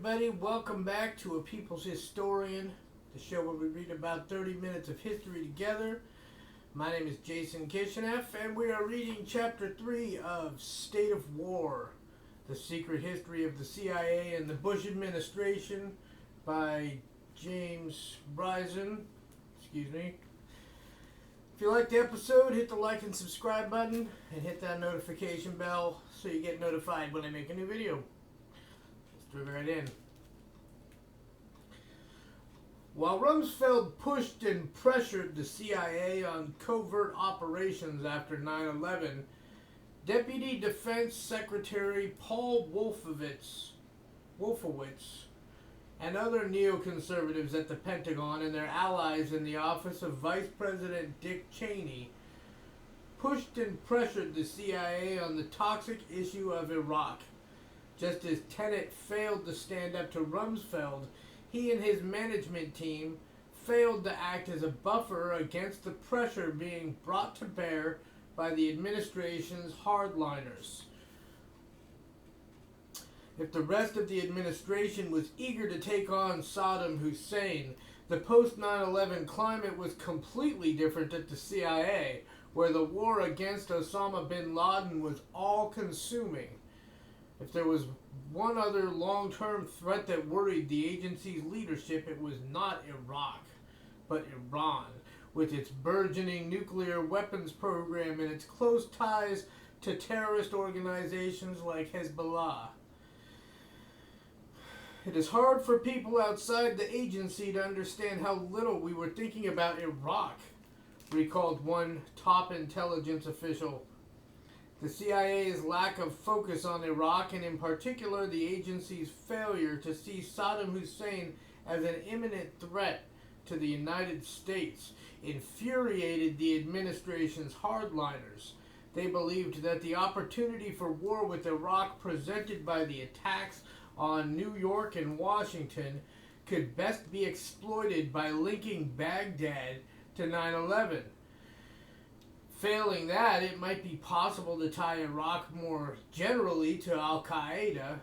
everybody. Welcome back to A People's Historian, the show where we read about 30 minutes of history together. My name is Jason Kishinev, and we are reading Chapter 3 of State of War, The Secret History of the CIA and the Bush Administration by James Bryson. If you like the episode, hit the like and subscribe button, and hit that notification bell so you get notified when I make a new video. Let's dive right in. While Rumsfeld pushed and pressured the CIA on covert operations after 9/11, Deputy Defense Secretary Paul Wolfowitz and other neoconservatives at the Pentagon and their allies in the office of Vice President Dick Cheney pushed and pressured the CIA on the toxic issue of Iraq. Just as Tenet failed to stand up to Rumsfeld, he and his management team failed to act as a buffer against the pressure being brought to bear by the administration's hardliners. If the rest of the administration was eager to take on Saddam Hussein, the post-9/11 climate was completely different at the CIA, where the war against Osama bin Laden was all-consuming. If there was one other long-term threat that worried the agency's leadership, it was not Iraq, but Iran, with its burgeoning nuclear weapons program and its close ties to terrorist organizations like Hezbollah. It is hard for people outside the agency to understand how little we were thinking about Iraq, recalled one top intelligence official. The CIA's lack of focus on Iraq, and in particular the agency's failure to see Saddam Hussein as an imminent threat to the United States, infuriated the administration's hardliners. They believed that the opportunity for war with Iraq presented by the attacks on New York and Washington could best be exploited by linking Baghdad to 9/11. Failing that, it might be possible to tie Iraq more generally to Al-Qaeda.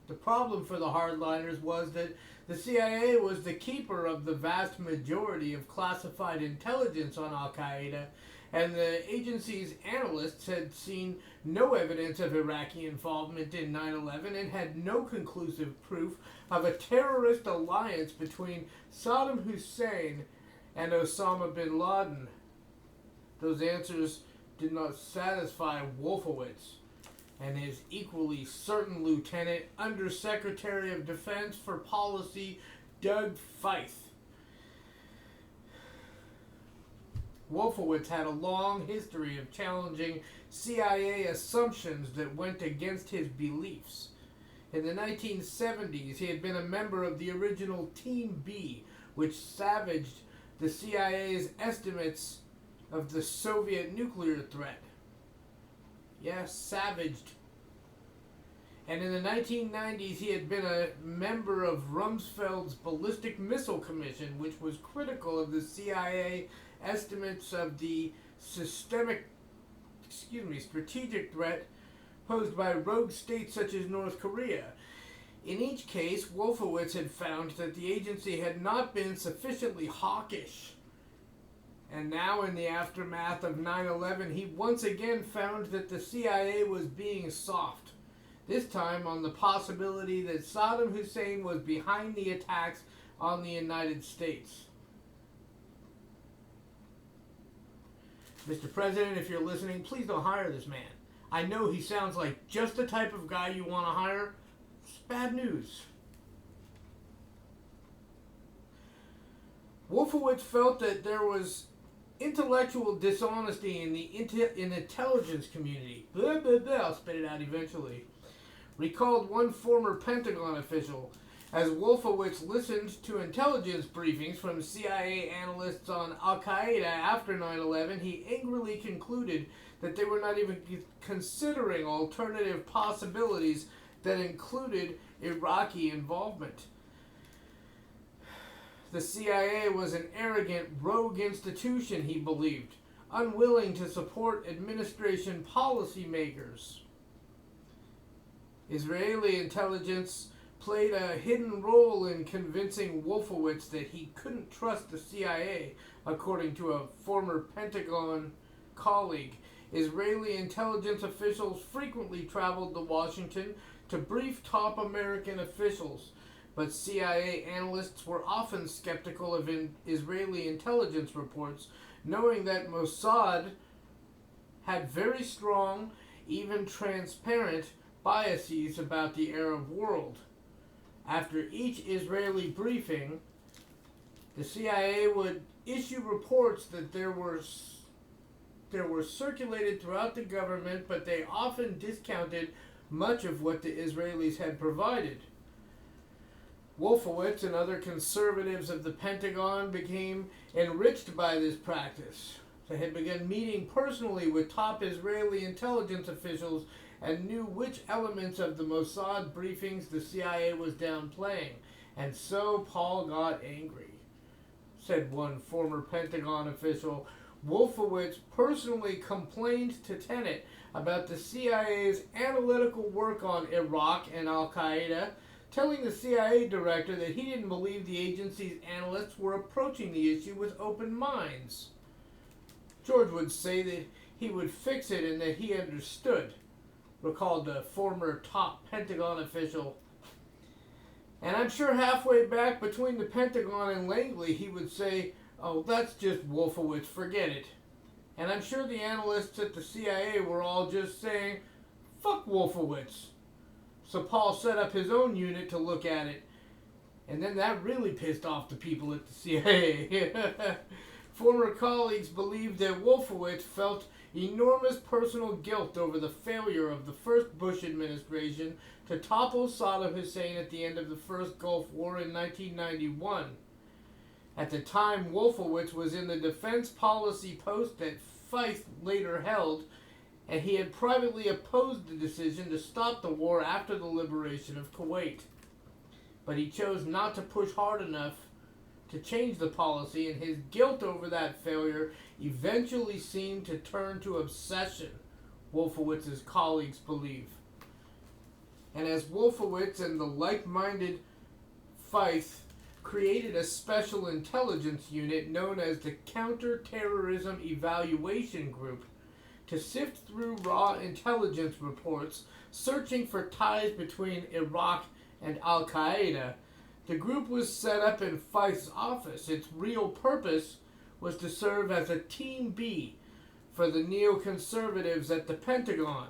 The problem for the hardliners was that the CIA was the keeper of the vast majority of classified intelligence on Al-Qaeda, and the agency's analysts had seen no evidence of Iraqi involvement in 9/11 and had no conclusive proof of a terrorist alliance between Saddam Hussein and Osama bin Laden. Those answers did not satisfy Wolfowitz and his equally certain Lieutenant Undersecretary of Defense for Policy, Doug Feith. Wolfowitz had a long history of challenging CIA assumptions that went against his beliefs. In the 1970s, he had been a member of the original Team B, which savaged the CIA's estimates of the Soviet nuclear threat. Yes, savaged. And in the 1990s, he had been a member of Rumsfeld's Ballistic Missile Commission, which was critical of the CIA estimates of the strategic threat posed by rogue states such as North Korea. In each case, Wolfowitz had found that the agency had not been sufficiently hawkish. And now, in the aftermath of 9/11, he once again found that the CIA was being soft. This time on the possibility that Saddam Hussein was behind the attacks on the United States. Mr. President, if you're listening, please don't hire this man. I know he sounds like just the type of guy you want to hire. It's bad news. Wolfowitz felt that there was intellectual dishonesty in the intelligence community. I'll spit it out eventually. Recalled one former Pentagon official. As Wolfowitz listened to intelligence briefings from CIA analysts on Al-Qaeda after 9/11, he angrily concluded that they were not even considering alternative possibilities that included Iraqi involvement. The CIA was an arrogant, rogue institution, he believed, unwilling to support administration policymakers. Israeli intelligence played a hidden role in convincing Wolfowitz that he couldn't trust the CIA, according to a former Pentagon colleague. Israeli intelligence officials frequently traveled to Washington to brief top American officials, but CIA analysts were often skeptical of Israeli intelligence reports, knowing that Mossad had very strong, even transparent, biases about the Arab world. After each Israeli briefing, the CIA would issue reports that there were circulated throughout the government, but they often discounted much of what the Israelis had provided. Wolfowitz and other conservatives of the Pentagon became enriched by this practice. They had begun meeting personally with top Israeli intelligence officials and knew which elements of the Mossad briefings the CIA was downplaying. And so Paul got angry, said one former Pentagon official. Wolfowitz personally complained to Tenet about the CIA's analytical work on Iraq and Al-Qaeda, telling the CIA director that he didn't believe the agency's analysts were approaching the issue with open minds. George would say that he would fix it and that he understood, recalled a former top Pentagon official. And I'm sure halfway back between the Pentagon and Langley he would say, "Oh, that's just Wolfowitz, forget it." And I'm sure the analysts at the CIA were all just saying, "Fuck Wolfowitz." So Paul set up his own unit to look at it. And then that really pissed off the people at the CIA. Former colleagues believed that Wolfowitz felt enormous personal guilt over the failure of the first Bush administration to topple Saddam Hussein at the end of the first Gulf War in 1991. At the time, Wolfowitz was in the defense policy post that Feith later held, and he had privately opposed the decision to stop the war after the liberation of Kuwait. But he chose not to push hard enough to change the policy, and his guilt over that failure eventually seemed to turn to obsession, Wolfowitz's colleagues believe. And as Wolfowitz and the like-minded Feith created a special intelligence unit known as the Counter-Terrorism Evaluation Group to sift through raw intelligence reports searching for ties between Iraq and Al-Qaeda, the group was set up in Feith's office. Its real purpose was to serve as a Team B for the neoconservatives at the Pentagon,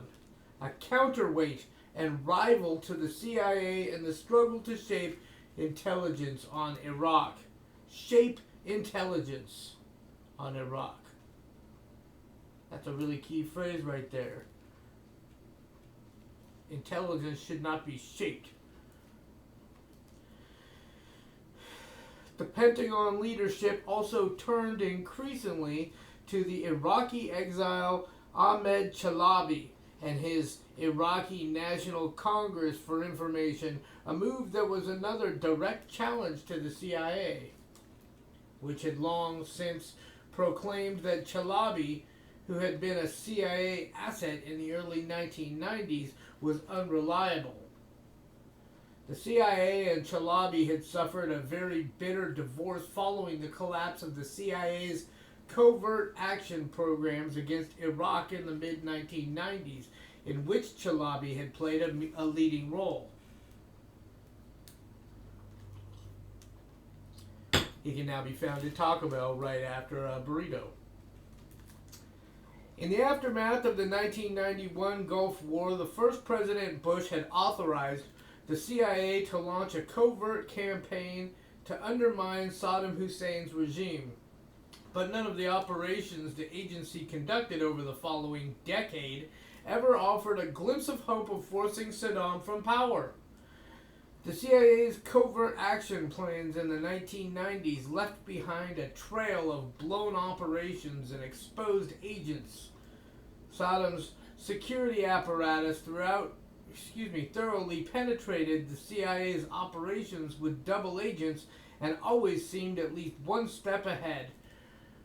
a counterweight and rival to the CIA in the struggle to shape intelligence on Iraq. Shape intelligence on Iraq. That's a really key phrase right there. Intelligence should not be shaped. The Pentagon leadership also turned increasingly to the Iraqi exile Ahmed Chalabi and his Iraqi National Congress for information, a move that was another direct challenge to the CIA, which had long since proclaimed that Chalabi, who had been a CIA asset in the early 1990s, was unreliable. The CIA and Chalabi had suffered a very bitter divorce following the collapse of the CIA's covert action programs against Iraq in the mid-1990s, in which Chalabi had played a leading role. He can now be found at Taco Bell right after a burrito. In the aftermath of the 1991 Gulf War, the first President Bush had authorized the CIA to launch a covert campaign to undermine Saddam Hussein's regime. But none of the operations the agency conducted over the following decade ever offered a glimpse of hope of forcing Saddam from power. The CIA's covert action plans in the 1990s left behind a trail of blown operations and exposed agents. Saddam's security apparatus thoroughly penetrated the CIA's operations with double agents and always seemed at least one step ahead.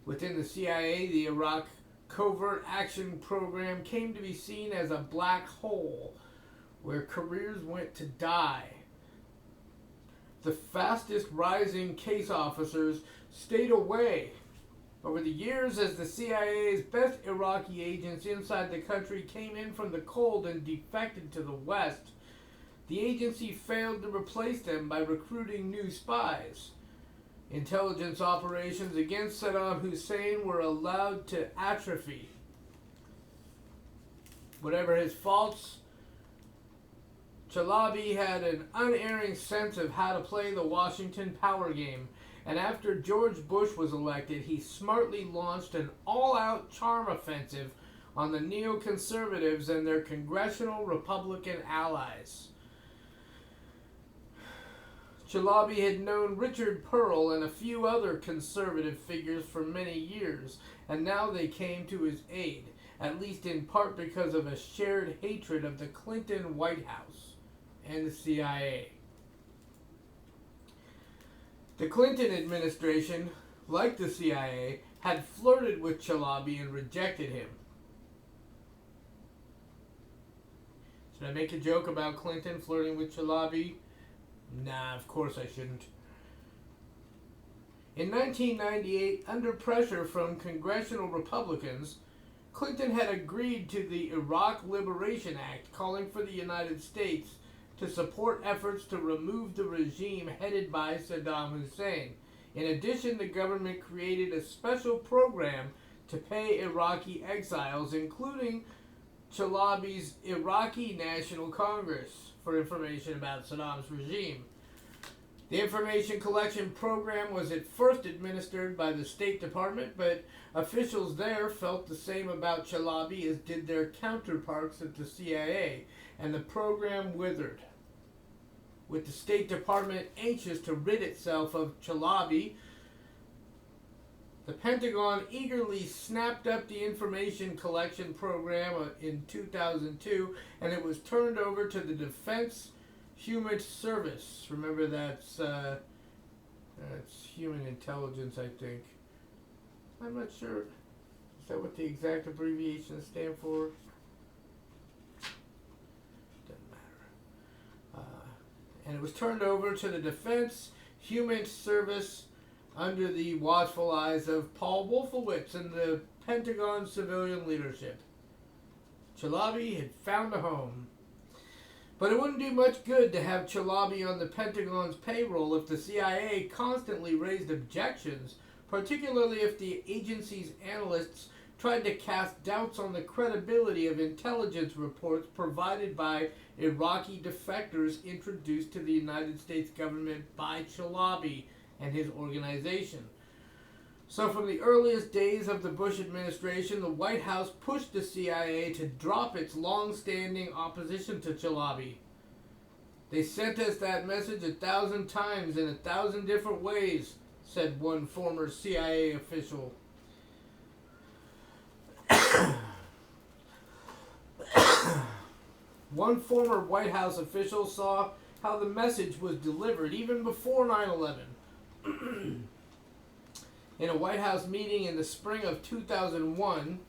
Within the CIA, the Iraq Covert Action Program came to be seen as a black hole where careers went to die. the fastest rising case officers stayed away. Over the years, as the CIA's best Iraqi agents inside the country came in from the cold and defected to the West, the agency failed to replace them by recruiting new spies. Intelligence operations against Saddam Hussein were allowed to atrophy. Whatever his faults, Chalabi had an unerring sense of how to play the Washington power game, and after George Bush was elected, he smartly launched an all-out charm offensive on the neoconservatives and their congressional Republican allies. Chalabi had known Richard Pearl and a few other conservative figures for many years, and now they came to his aid, at least in part because of a shared hatred of the Clinton White House and the CIA. The Clinton administration, like the CIA, had flirted with Chalabi and rejected him. Should I make a joke about Clinton flirting with Chalabi? Nah, of course I shouldn't. In 1998, under pressure from congressional Republicans, Clinton had agreed to the Iraq Liberation Act, calling for the United States to support efforts to remove the regime headed by Saddam Hussein. In addition, the government created a special program to pay Iraqi exiles, including Chalabi's Iraqi National Congress, for information about Saddam's regime. The information collection program was at first administered by the State Department, but officials there felt the same about Chalabi as did their counterparts at the CIA, and the program withered. With the State Department anxious to rid itself of Chalabi, the Pentagon eagerly snapped up the information collection program in 2002, and it was turned over to the Defense Human Service. Remember, that's human intelligence, I think. I'm not sure. Is that what the exact abbreviations stand for? Doesn't matter. And it was turned over to the Defense Human Service under the watchful eyes of Paul Wolfowitz and the Pentagon civilian leadership. Chalabi had found a home. But it wouldn't do much good to have Chalabi on the Pentagon's payroll if the CIA constantly raised objections, particularly if the agency's analysts tried to cast doubts on the credibility of intelligence reports provided by Iraqi defectors introduced to the United States government by Chalabi and his organization. So from the earliest days of the Bush administration, the White House pushed the CIA to drop its long-standing opposition to Chalabi. They sent us that message 1,000 times in 1,000 different ways, said one former CIA official. One former White House official saw how the message was delivered even before 9/11. In a White House meeting in the spring of 2001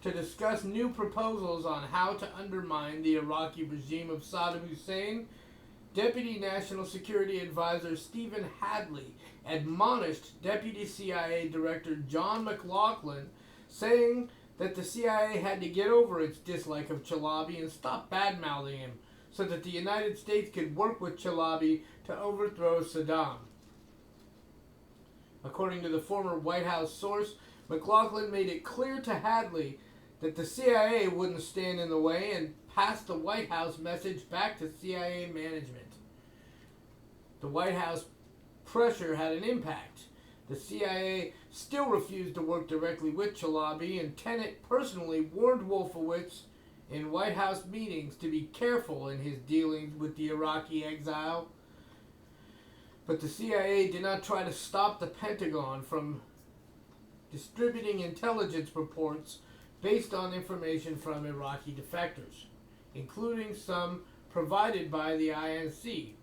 to discuss new proposals on how to undermine the Iraqi regime of Saddam Hussein, Deputy National Security Advisor Stephen Hadley admonished Deputy CIA Director John McLaughlin, saying that the CIA had to get over its dislike of Chalabi and stop bad-mouthing him so that the United States could work with Chalabi to overthrow Saddam. According to the former White House source, McLaughlin made it clear to Hadley that the CIA wouldn't stand in the way and passed the White House message back to CIA management. The White House pressure had an impact. The CIA still refused to work directly with Chalabi, and Tenet personally warned Wolfowitz in White House meetings to be careful in his dealings with the Iraqi exile. But the CIA did not try to stop the Pentagon from distributing intelligence reports based on information from Iraqi defectors, including some provided by the INC.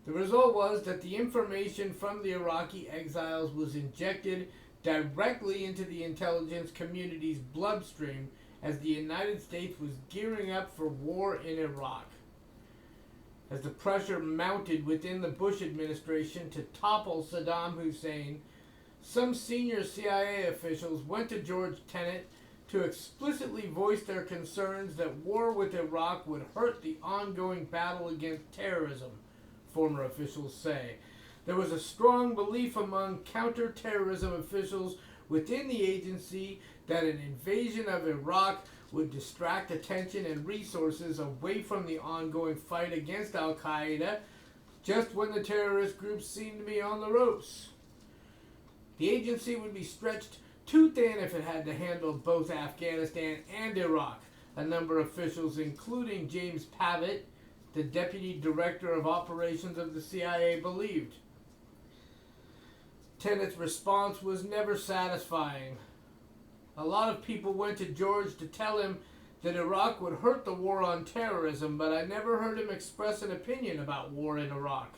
The result was that the information from the Iraqi exiles was injected directly into the intelligence community's bloodstream as the United States was gearing up for war in Iraq. As the pressure mounted within the Bush administration to topple Saddam Hussein, some senior CIA officials went to George Tenet to explicitly voice their concerns that war with Iraq would hurt the ongoing battle against terrorism, former officials say. There was a strong belief among counterterrorism officials within the agency that an invasion of Iraq would distract attention and resources away from the ongoing fight against Al-Qaeda just when the terrorist groups seemed to be on the ropes. The agency would be stretched too thin if it had to handle both Afghanistan and Iraq, a number of officials, including James Pavitt, the Deputy Director of Operations of the CIA, believed. Tenet's response was never satisfying. A lot of people went to George to tell him that Iraq would hurt the war on terrorism, but I never heard him express an opinion about war in Iraq,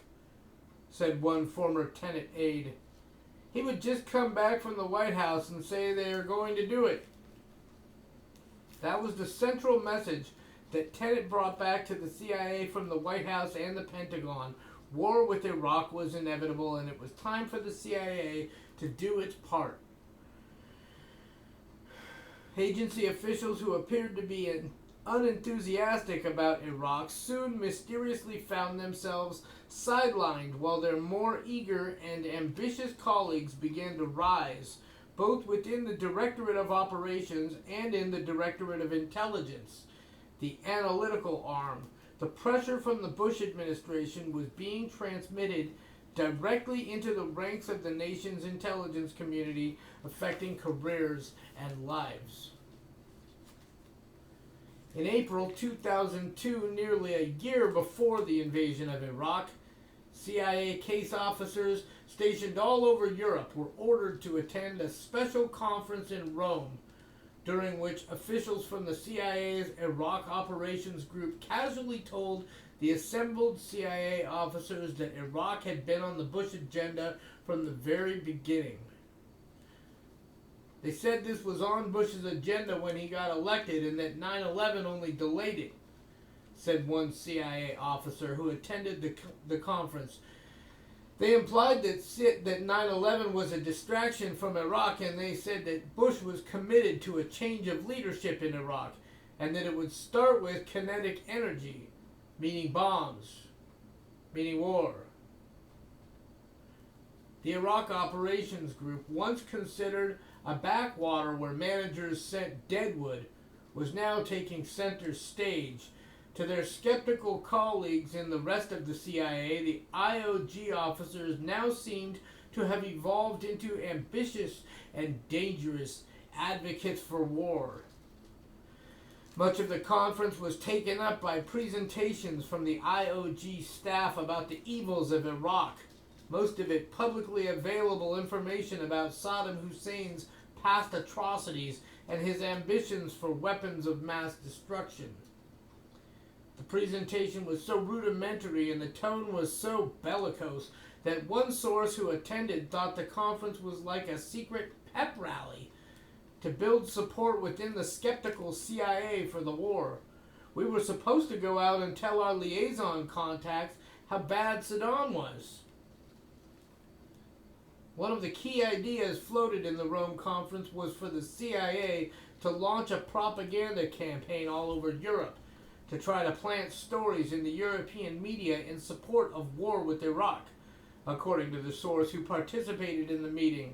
said one former Tenet aide. He would just come back from the White House and say they are going to do it. That was the central message that Tenet brought back to the CIA from the White House and the Pentagon. War with Iraq was inevitable, and it was time for the CIA to do its part. Agency officials who appeared to be unenthusiastic about Iraq soon mysteriously found themselves sidelined while their more eager and ambitious colleagues began to rise, both within the Directorate of Operations and in the Directorate of Intelligence, the analytical arm. The pressure from the Bush administration was being transmitted directly into the ranks of the nation's intelligence community, affecting careers and lives. In April 2002, nearly a year before the invasion of Iraq, CIA case officers stationed all over Europe were ordered to attend a special conference in Rome, during which officials from the CIA's Iraq Operations Group casually told the assembled CIA officers that Iraq had been on the Bush agenda from the very beginning. They said this was on Bush's agenda when he got elected and that 9/11 only delayed it, said one CIA officer who attended the conference. They implied that 9/11 was a distraction from Iraq, and they said that Bush was committed to a change of leadership in Iraq, and that it would start with kinetic energy, meaning bombs, meaning war. The Iraq Operations Group, once considered a backwater where managers sent deadwood, was now taking center stage. To their skeptical colleagues in the rest of the CIA, the IOG officers now seemed to have evolved into ambitious and dangerous advocates for war. Much of the conference was taken up by presentations from the IOG staff about the evils of Iraq, most of it publicly available information about Saddam Hussein's past atrocities and his ambitions for weapons of mass destruction. The presentation was so rudimentary and the tone was so bellicose that one source who attended thought the conference was like a secret pep rally to build support within the skeptical CIA for the war. We were supposed to go out and tell our liaison contacts how bad Saddam was. One of the key ideas floated in the Rome conference was for the CIA to launch a propaganda campaign all over Europe, to try to plant stories in the European media in support of war with Iraq, according to the source who participated in the meeting.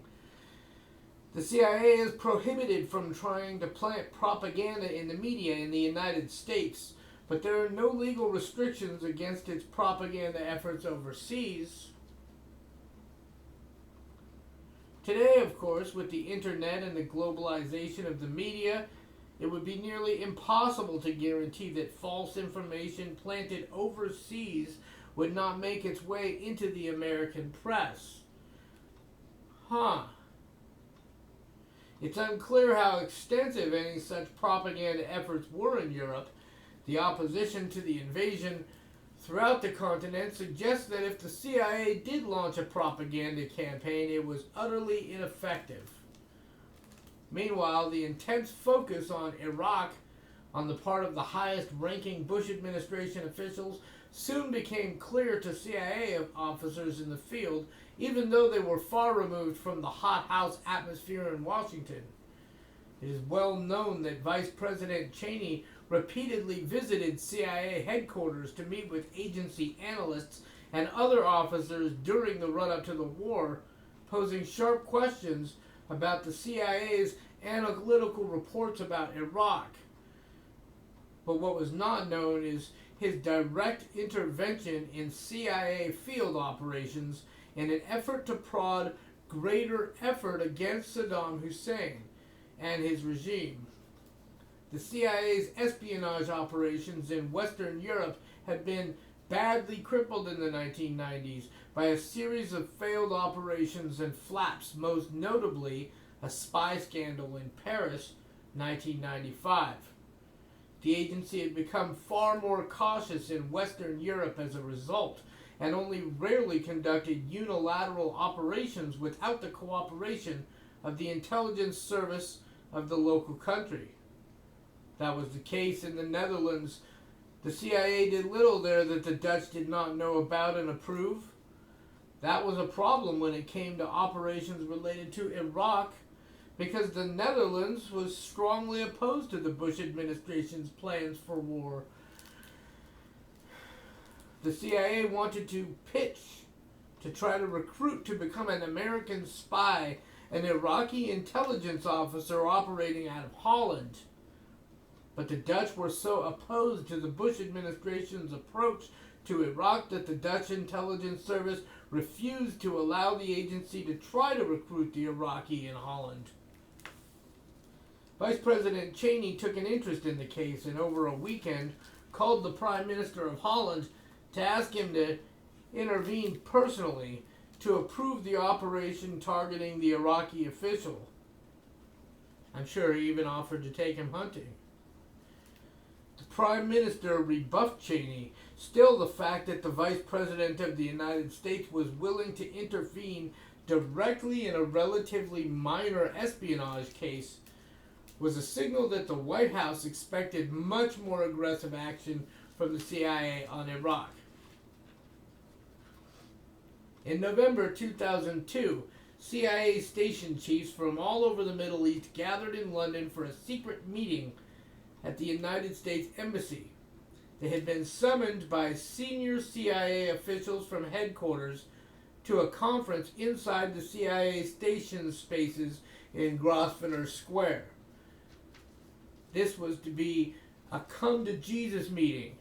The CIA is prohibited from trying to plant propaganda in the media in the United States, but there are no legal restrictions against its propaganda efforts overseas. Today, of course, with the internet and the globalization of the media, it would be nearly impossible to guarantee that false information planted overseas would not make its way into the American press. It's unclear how extensive any such propaganda efforts were in Europe. The opposition to the invasion throughout the continent suggests that if the CIA did launch a propaganda campaign, it was utterly ineffective. Meanwhile, the intense focus on Iraq on the part of the highest-ranking Bush administration officials soon became clear to CIA officers in the field, even though they were far removed from the hothouse atmosphere in Washington. It is well known that Vice President Cheney repeatedly visited CIA headquarters to meet with agency analysts and other officers during the run-up to the war, posing sharp questions about the CIA's analytical reports about Iraq. But what was not known is his direct intervention in CIA field operations in an effort to prod greater effort against Saddam Hussein and his regime. The CIA's espionage operations in Western Europe had been badly crippled in the 1990s by a series of failed operations and flaps, most notably a spy scandal in Paris, 1995. The agency had become far more cautious in Western Europe as a result, and only rarely conducted unilateral operations without the cooperation of the intelligence service of the local country. That was the case in the Netherlands. The CIA did little there that the Dutch did not know about and approve. That was a problem when it came to operations related to Iraq, because the Netherlands was strongly opposed to the Bush administration's plans for war. The CIA wanted to pitch to try to recruit to become an American spy, an Iraqi intelligence officer operating out of Holland. But the Dutch were so opposed to the Bush administration's approach to Iraq that the Dutch intelligence service refused to allow the agency to try to recruit the Iraqi in Holland. Vice President Cheney took an interest in the case and over a weekend called the Prime Minister of Holland to ask him to intervene personally to approve the operation targeting the Iraqi official. I'm sure he even offered to take him hunting. The Prime Minister rebuffed Cheney. Still, the fact that the Vice President of the United States was willing to intervene directly in a relatively minor espionage case was a signal that the White House expected much more aggressive action from the CIA on Iraq. In November 2002, CIA station chiefs from all over the Middle East gathered in London for a secret meeting at the United States Embassy. They had been summoned by senior CIA officials from headquarters to a conference inside the CIA station spaces in Grosvenor Square. This was to be a come-to-Jesus meeting,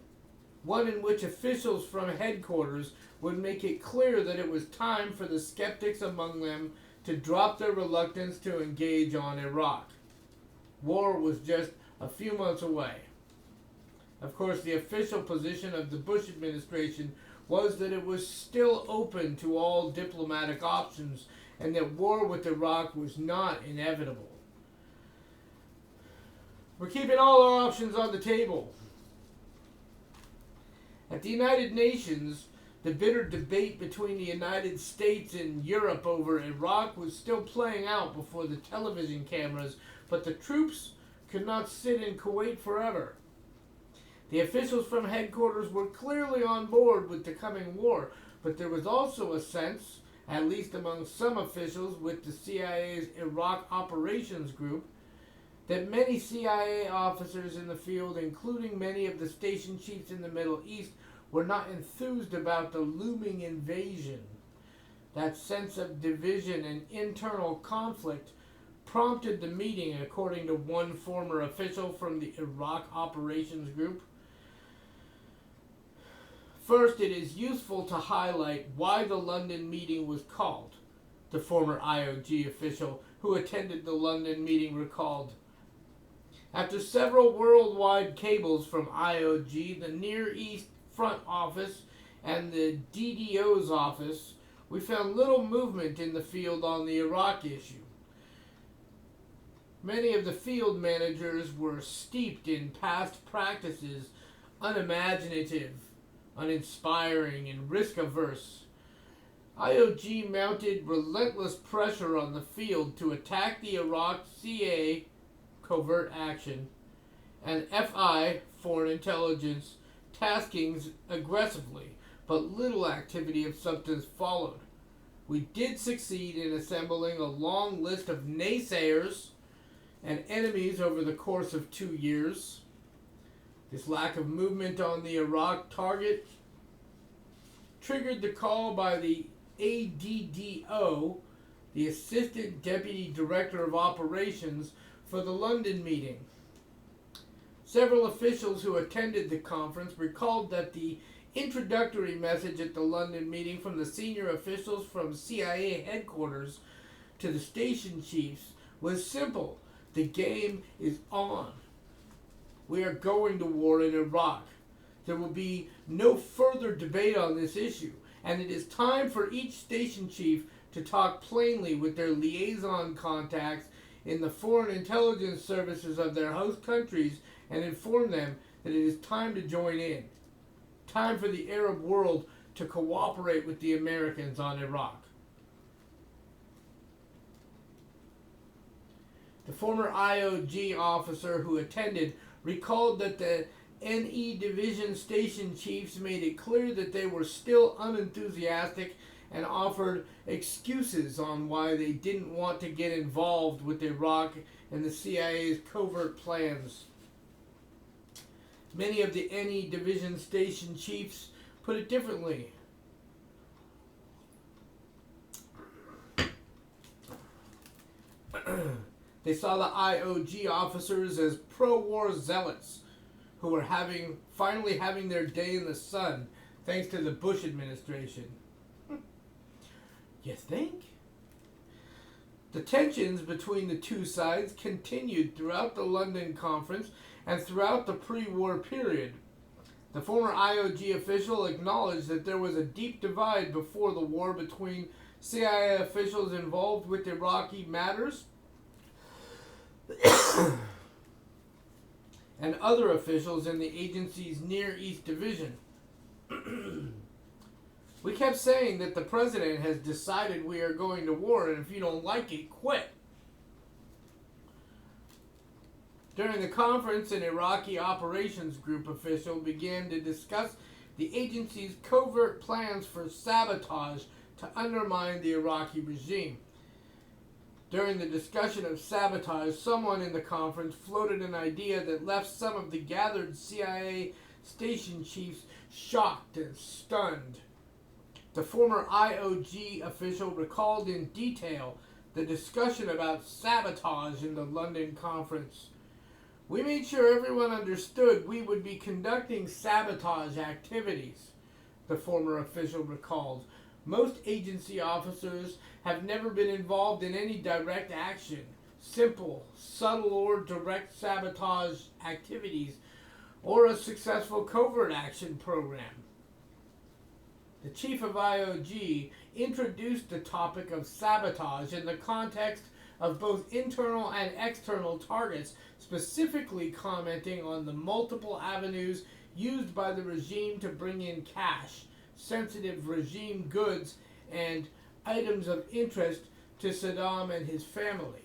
one in which officials from headquarters would make it clear that it was time for the skeptics among them to drop their reluctance to engage on Iraq. War was just a few months away. Of course, the official position of the Bush administration was that it was still open to all diplomatic options and that war with Iraq was not inevitable. We're keeping all our options on the table. At the United Nations, the bitter debate between the United States and Europe over Iraq was still playing out before the television cameras, but the troops could not sit in Kuwait forever. The officials from headquarters were clearly on board with the coming war, but there was also a sense, at least among some officials with the CIA's Iraq Operations Group, that many CIA officers in the field, including many of the station chiefs in the Middle East, were not enthused about the looming invasion. That sense of division and internal conflict prompted the meeting, according to one former official from the Iraq Operations Group. First, it is useful to highlight why the London meeting was called. The former IOG official who attended the London meeting recalled, "After several worldwide cables from IOG, the Near East Front Office, and the DDO's office, we found little movement in the field on the Iraq issue. Many of the field managers were steeped in past practices, unimaginative, uninspiring, and risk-averse. IOG mounted relentless pressure on the field to attack the Iraq CA covert action and FI, foreign intelligence, taskings aggressively, but little activity of substance followed. We did succeed in assembling a long list of naysayers and enemies over the course of 2 years. This lack of movement on the Iraq target triggered the call by the ADDO, the Assistant Deputy Director of Operations, for the London meeting. Several officials who attended the conference recalled that the introductory message at the London meeting from the senior officials from CIA headquarters to the station chiefs was simple. The game is on. We are going to war in Iraq. There will be no further debate on this issue, and it is time for each station chief to talk plainly with their liaison contacts in the foreign intelligence services of their host countries and inform them that it is time to join in. Time for the Arab world to cooperate with the Americans on Iraq. The former IOG officer who attended recalled that the NE division station chiefs made it clear that they were still unenthusiastic and offered excuses on why they didn't want to get involved with Iraq and the CIA's covert plans. Many of the NE division station chiefs put it differently. They saw the IOG officers as pro-war zealots who were finally having their day in the sun thanks to the Bush administration. You think? The tensions between the two sides continued throughout the London conference and throughout the pre-war period. The former IOG official acknowledged that there was a deep divide before the war between CIA officials involved with Iraqi matters and other officials in the agency's Near East Division. We kept saying that the president has decided we are going to war, and if you don't like it, quit. During the conference, an Iraqi operations group official began to discuss the agency's covert plans for sabotage to undermine the Iraqi regime. During the discussion of sabotage, someone in the conference floated an idea that left some of the gathered CIA station chiefs shocked and stunned. The former IOG official recalled in detail the discussion about sabotage in the London conference. We made sure everyone understood we would be conducting sabotage activities, the former official recalled. Most agency officers have never been involved in any direct action, simple, subtle, or direct sabotage activities, or a successful covert action program. The chief of IOG introduced the topic of sabotage in the context of both internal and external targets, specifically commenting on the multiple avenues used by the regime to bring in cash, sensitive regime goods, and items of interest to Saddam and his family.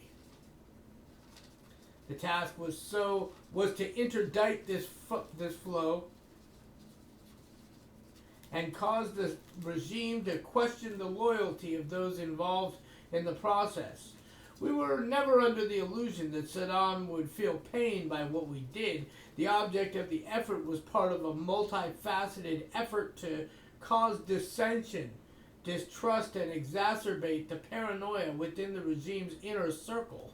The task was to interdict this flow and cause the regime to question the loyalty of those involved in the process. We were never under the illusion that Saddam would feel pain by what we did. The object of the effort was part of a multifaceted effort to cause dissension, distrust, and exacerbate the paranoia within the regime's inner circle.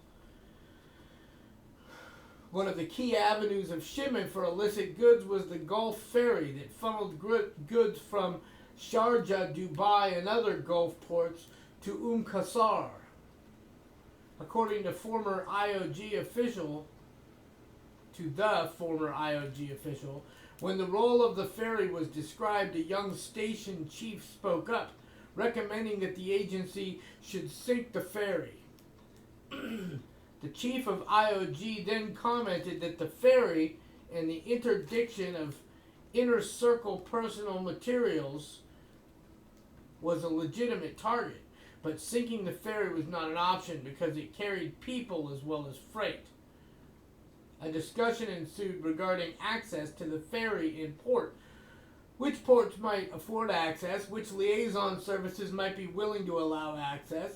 One of the key avenues of shipment for illicit goods was the Gulf ferry that funneled goods from Sharjah, Dubai, and other Gulf ports to Qasr. According to the former IOG official, when the role of the ferry was described, a young station chief spoke up, recommending that the agency should sink the ferry. The chief of IOG then commented that the ferry and the interdiction of inner circle personal materials was a legitimate target, but sinking the ferry was not an option because it carried people as well as freight. A discussion ensued regarding access to the ferry in port. Which ports might afford access, which liaison services might be willing to allow access,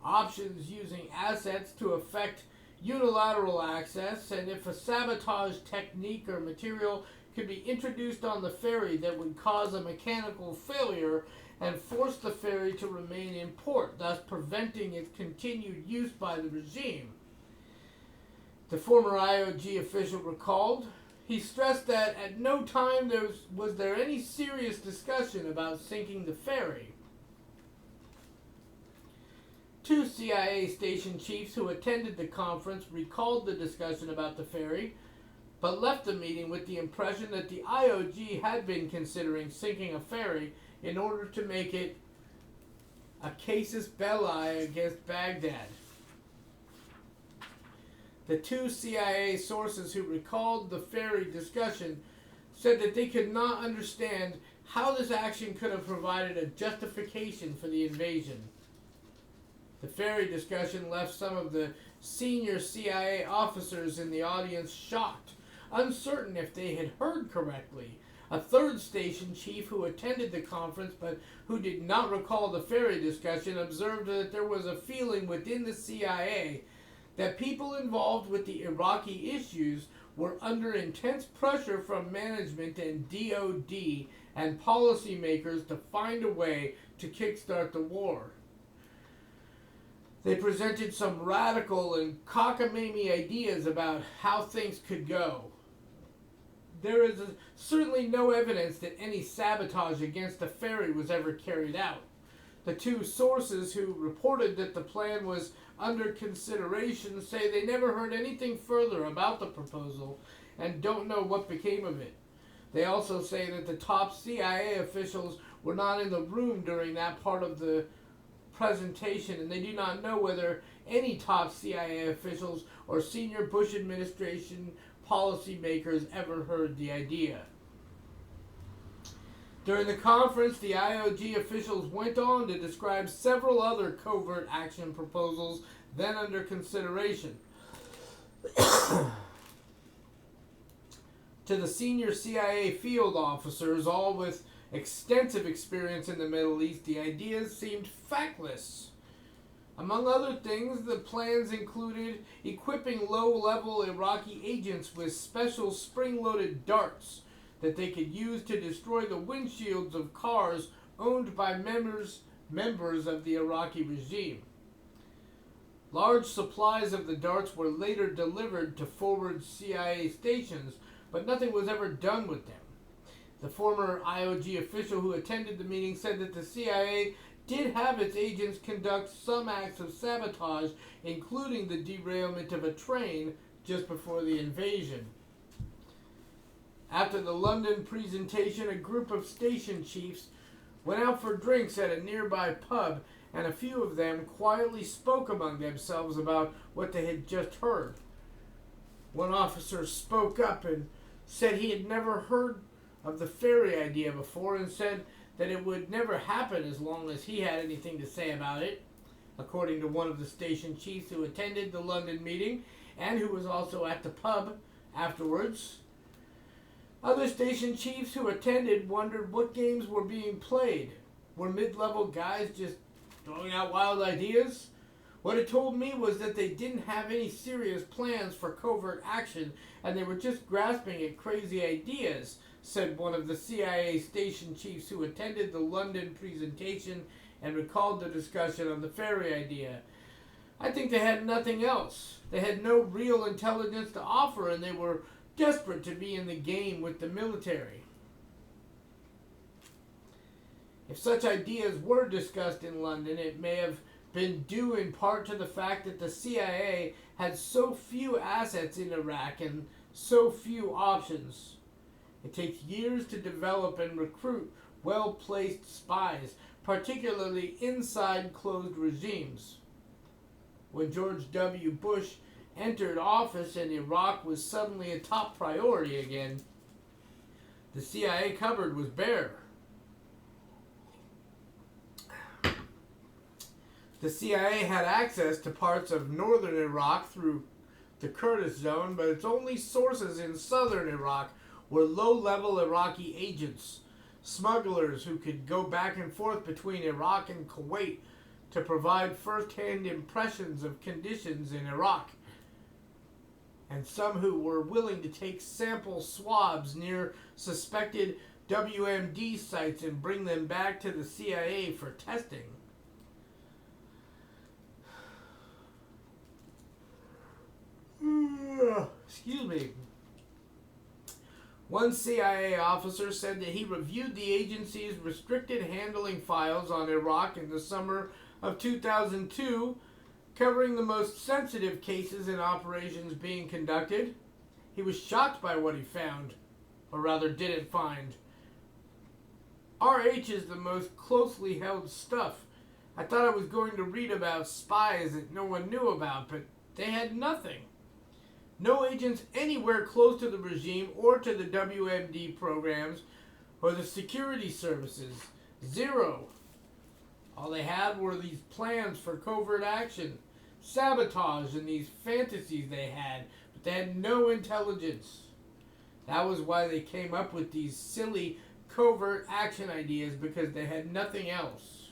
options using assets to effect unilateral access, and if a sabotage technique or material could be introduced on the ferry that would cause a mechanical failure and force the ferry to remain in port, thus preventing its continued use by the regime. The former IOG official recalled. He stressed that at no time was there any serious discussion about sinking the ferry. Two CIA station chiefs who attended the conference recalled the discussion about the ferry, but left the meeting with the impression that the IOG had been considering sinking a ferry in order to make it a casus belli against Baghdad. The two CIA sources who recalled the ferry discussion said that they could not understand how this action could have provided a justification for the invasion. The ferry discussion left some of the senior CIA officers in the audience shocked, uncertain if they had heard correctly. A third station chief who attended the conference but who did not recall the ferry discussion observed that there was a feeling within the CIA that people involved with the Iraqi issues were under intense pressure from management and DOD and policymakers to find a way to kickstart the war. They presented some radical and cockamamie ideas about how things could go. There is certainly no evidence that any sabotage against the ferry was ever carried out. The two sources who reported that the plan was under consideration say they never heard anything further about the proposal and don't know what became of it. They also say that the top CIA officials were not in the room during that part of the presentation, and they do not know whether any top CIA officials or senior Bush administration policymakers ever heard the idea. During the conference, the IOG officials went on to describe several other covert action proposals then under consideration. To the senior CIA field officers, all with extensive experience in the Middle East, the ideas seemed factless. Among other things, the plans included equipping low-level Iraqi agents with special spring-loaded darts that they could use to destroy the windshields of cars owned by members of the Iraqi regime. Large supplies of the darts were later delivered to forward CIA stations, but nothing was ever done with them. The former IOG official who attended the meeting said that the CIA did have its agents conduct some acts of sabotage, including the derailment of a train just before the invasion. After the London presentation, a group of station chiefs went out for drinks at a nearby pub, and a few of them quietly spoke among themselves about what they had just heard. One officer spoke up and said he had never heard of the ferry idea before and said that it would never happen as long as he had anything to say about it, according to one of the station chiefs who attended the London meeting and who was also at the pub afterwards. Other station chiefs who attended wondered what games were being played. Were mid-level guys just throwing out wild ideas? What it told me was that they didn't have any serious plans for covert action and they were just grasping at crazy ideas, said one of the CIA station chiefs who attended the London presentation and recalled the discussion on the ferry idea. I think they had nothing else. They had no real intelligence to offer and they were desperate to be in the game with the military. If such ideas were discussed in London, it may have been due in part to the fact that the CIA had so few assets in Iraq and so few options. It takes years to develop and recruit well-placed spies, particularly inside closed regimes. When George W. Bush entered office and Iraq was suddenly a top priority again, the CIA cupboard was bare. The CIA had access to parts of northern Iraq through the Kurdish zone, but its only sources in southern Iraq were low-level Iraqi agents, smugglers who could go back and forth between Iraq and Kuwait to provide first-hand impressions of conditions in Iraq, and some who were willing to take sample swabs near suspected WMD sites and bring them back to the CIA for testing. Excuse me. One CIA officer said that he reviewed the agency's restricted handling files on Iraq in the summer of 2002, covering the most sensitive cases and operations being conducted. He was shocked by what he found, or rather didn't find. RH is the most closely held stuff. I thought I was going to read about spies that no one knew about, but they had nothing. No agents anywhere close to the regime or to the WMD programs or the security services. Zero. All they had were these plans for covert action, sabotage, and these fantasies they had, but they had no intelligence. That was why they came up with these silly covert action ideas, because they had nothing else.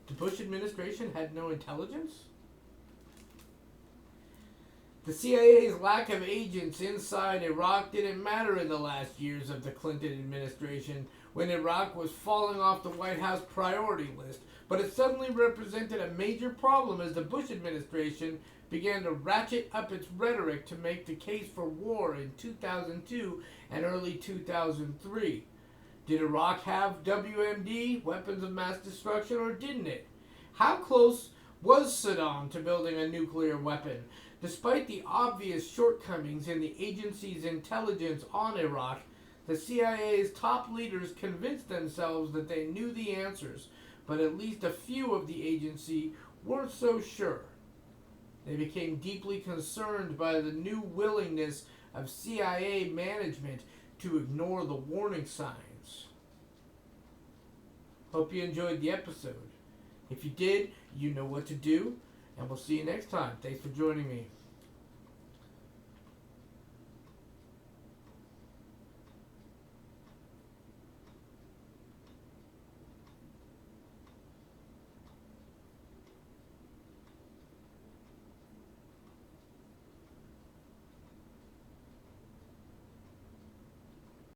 The Bush administration had no intelligence? The CIA's lack of agents inside Iraq didn't matter in the last years of the Clinton administration, when Iraq was falling off the White House priority list, but it suddenly represented a major problem as the Bush administration began to ratchet up its rhetoric to make the case for war in 2002 and early 2003. Did Iraq have WMD, weapons of mass destruction, or didn't it? How close was Saddam to building a nuclear weapon? Despite the obvious shortcomings in the agency's intelligence on Iraq, the CIA's top leaders convinced themselves that they knew the answers, but at least a few of the agency weren't so sure. They became deeply concerned by the new willingness of CIA management to ignore the warning signs. Hope you enjoyed the episode. If you did, you know what to do, and we'll see you next time. Thanks for joining me.